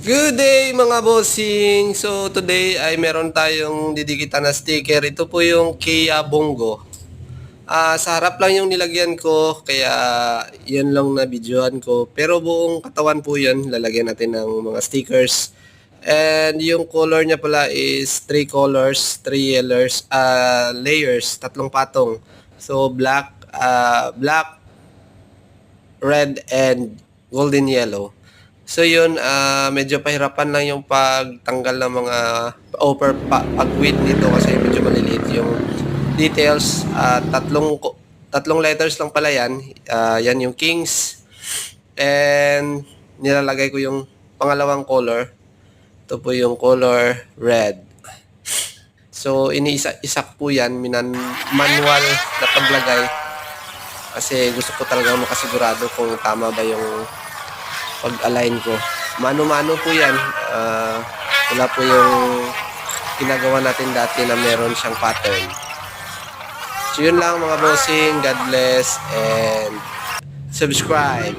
Good day mga bossing! So today ay meron tayong didikitan na sticker. Ito po yung Kia Bongo. Sa harap lang yung nilagyan ko kaya yan lang na videoan ko. Pero buong katawan po yan lalagyan natin ng mga stickers. And yung color niya pala is 3 colors, 3 layers, tatlong patong. So black, red, and golden yellow. So yun, medyo pahirapan lang yung pagtanggal ng mga pag-width nito kasi medyo maliliit yung details. Tatlong letters lang pala yan. Yan yung Kings. And nilalagay ko yung pangalawang color. Ito po yung color red. So iniisa-isa po yan, manual na paglagay. Kasi gusto ko talaga makasigurado kung tama ba yung pag-align ko. Mano-mano po yan. Wala po yung ginagawa natin dati na meron siyang pattern. So yun lang mga bossing. God bless and subscribe.